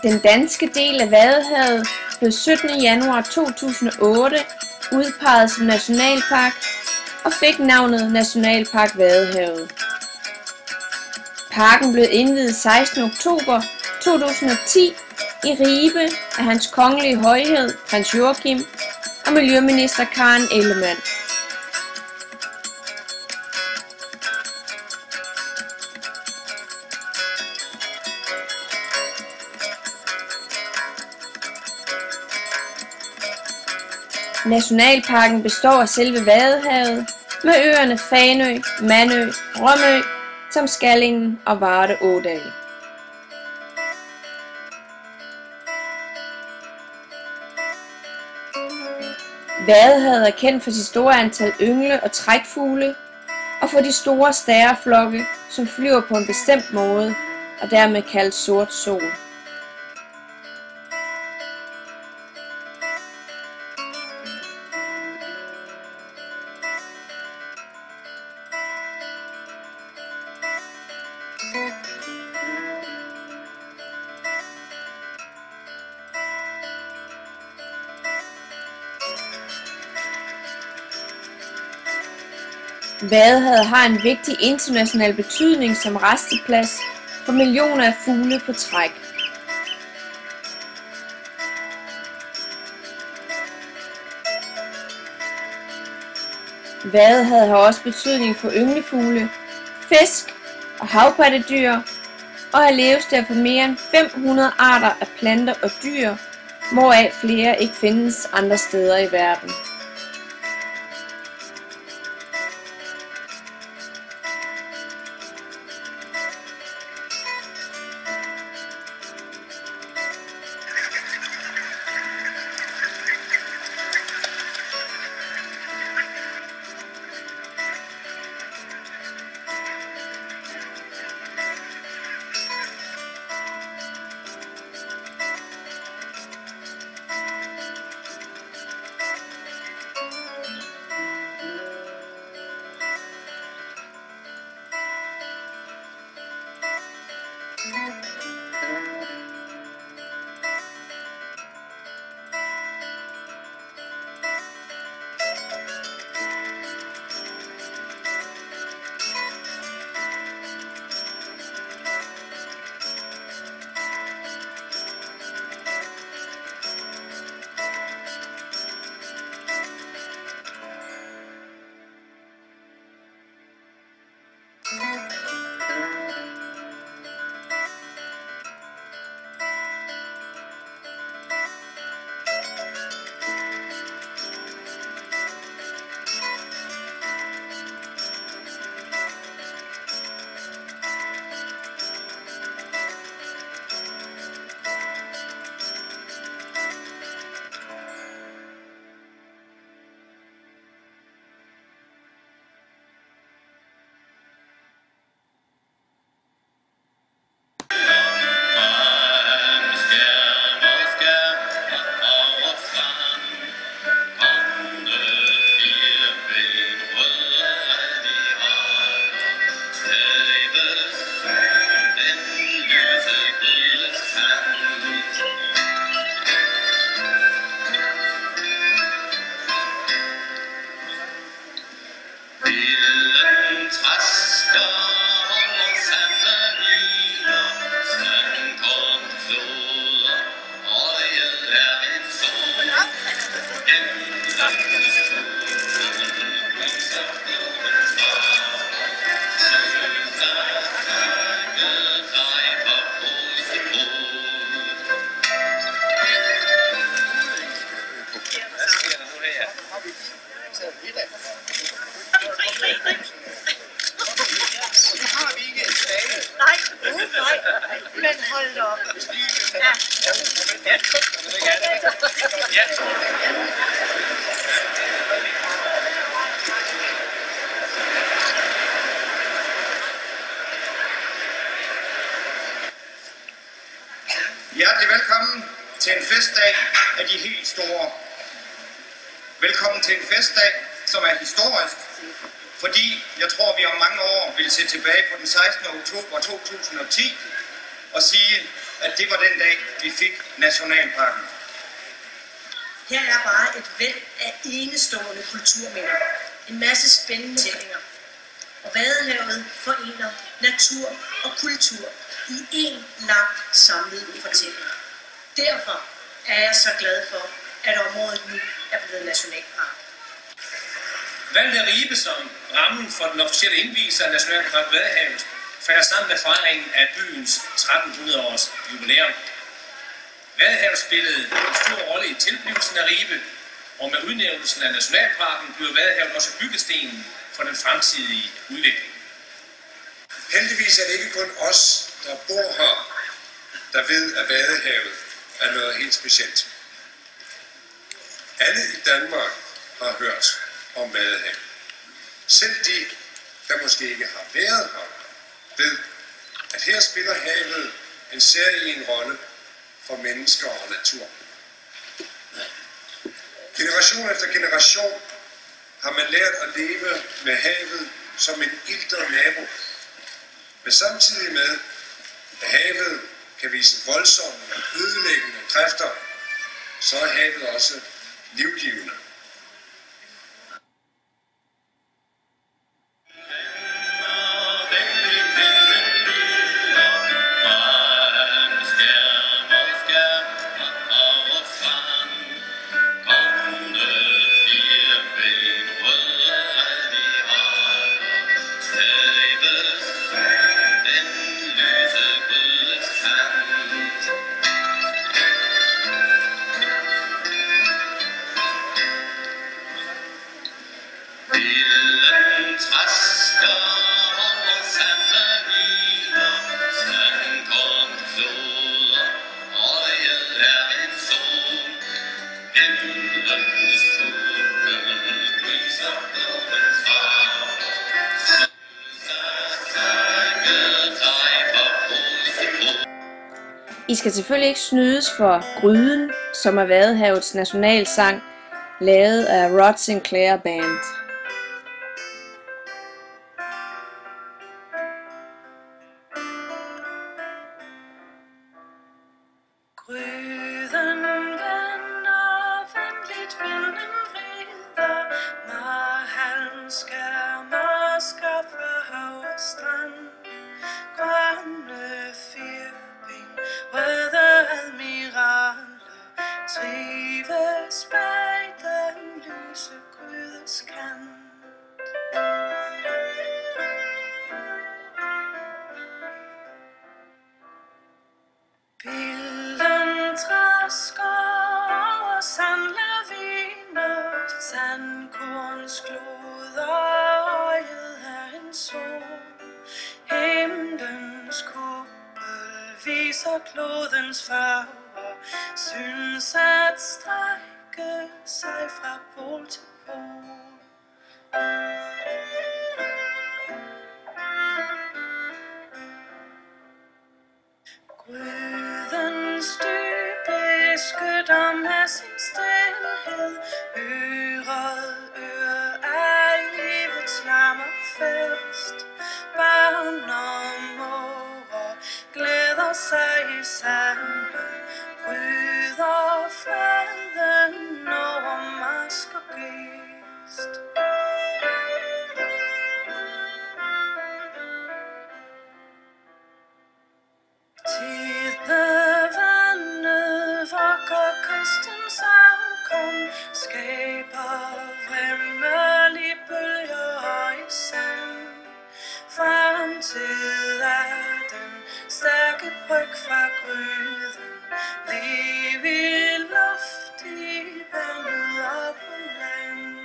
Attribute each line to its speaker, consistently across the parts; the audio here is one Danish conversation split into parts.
Speaker 1: Den danske del af Vadehavet blev 17. januar 2008 udpeget som nationalpark og fik navnet Nationalpark Vadehavet. Parken blev indviet 16. oktober 2010 i Ribe af Hans Kongelige Højhed Prins Joachim og Miljøminister Karen Ellemann. Nationalparken består af selve Vadehavet med øerne Fanø, Mandø, Romø samt Skallingen og Varde Ådal. Vadehavet er kendt for sit store antal yngle- og trækfugle og for de store stæreflokke, som flyver på en bestemt måde og dermed kaldes sort sol. Vadehavet har en vigtig international betydning som rasteplads for millioner af fugle på træk. Vadehavet har også betydning for ynglefugle, fisk og havpattedyr og har levested for mere end 500 arter af planter og dyr, hvoraf flere ikke findes andre steder i verden.
Speaker 2: Men hold op.
Speaker 3: Hjertelig velkommen til en festdag af de helt store. Velkommen til en festdag, som er historisk, Fordi jeg tror, vi om mange år vil se tilbage på den 16. oktober 2010 og sige, at det var den dag, vi fik Nationalparken.
Speaker 2: Her er bare et væld af enestående kulturminder. En masse spændende tællinger. Og Vadehavet forener natur og kultur i én lang samlet fortælling. Derfor er jeg så glad for, at området nu er blevet nationalpark.
Speaker 4: Valget af Ribe som rammen for den officielle indvielse af Nationalpark Vadehavet falder sammen med fejringen af byens 1300-års jubilæum. Vadehavet spillede en stor rolle i tilblivelsen af Ribe, og med udnævnelsen af Nationalparken bliver Vadehavet også byggestenen for den fremtidige udvikling.
Speaker 5: Heldigvis er det ikke kun os, der bor her, der ved, at Vadehavet er noget helt specielt. Alle i Danmark har hørt om Vadehavet. Selv de, der måske ikke har været her, ved, at her spiller havet en særlig rolle for mennesker og natur. Generation efter generation har man lært at leve med havet som en ilter nabo. Men samtidig med, at havet kan vise voldsomme og ødelæggende kræfter, så er havet også livgivende.
Speaker 1: I skal selvfølgelig ikke snydes for Gryden, som er Vadehavets nationalsang, lavet af Rod Sinclair Band.
Speaker 6: Gryden vender, venligt vinden vrider, Marhalm skærmer, skaffer hav og strand, grønne firben, røde admiraler, trives bag den lyse grydes kant. Billen træsker over sandlaviner, sandkornskloder, øjet er en sol. Himlens kuppel viser klodens farver, synes at strække sig fra pol til pol. Grydens dyb beskytter med sin stilhed, øret af livets larm og fest. Barn og måger glæder sig i sande, bryder freden over mask og gæst. Tidevandet vokker kystens afkom, skaber vrimmelige bølger i sand. Fremtid er den stærke bryg fra Gryden, liv i luft i vandet og på land.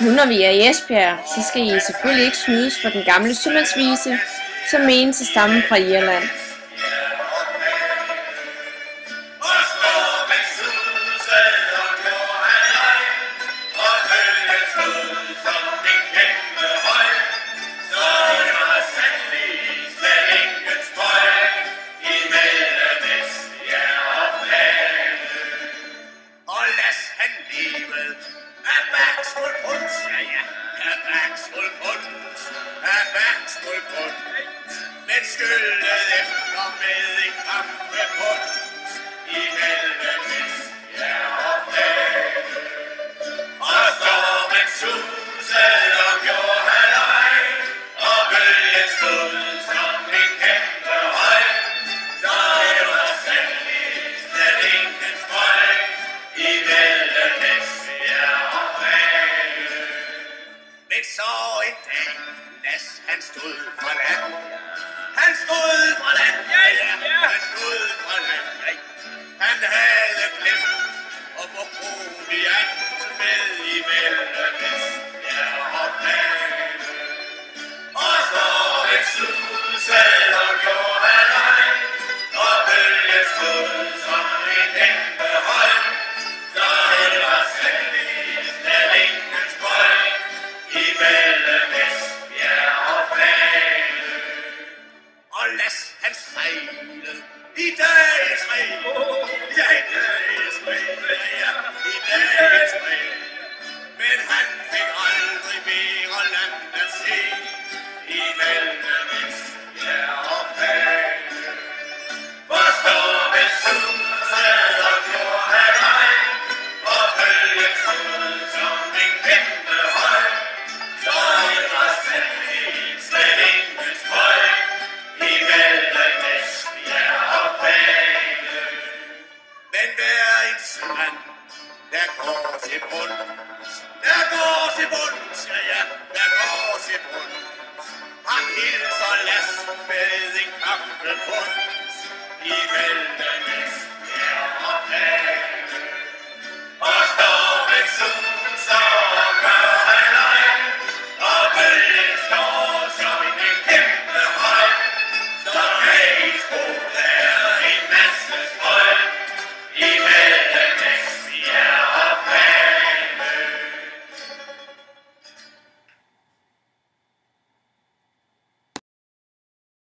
Speaker 1: Nu når vi er i Esbjerg, så skal I selvfølgelig ikke snydes for den gamle sømandsvise, som menes at stamme fra Irland.
Speaker 7: Men skyllet efter med en kampebund imellem Esbjerg og Fanø. Og stormen susede og gjorde halløj, og bølgen stod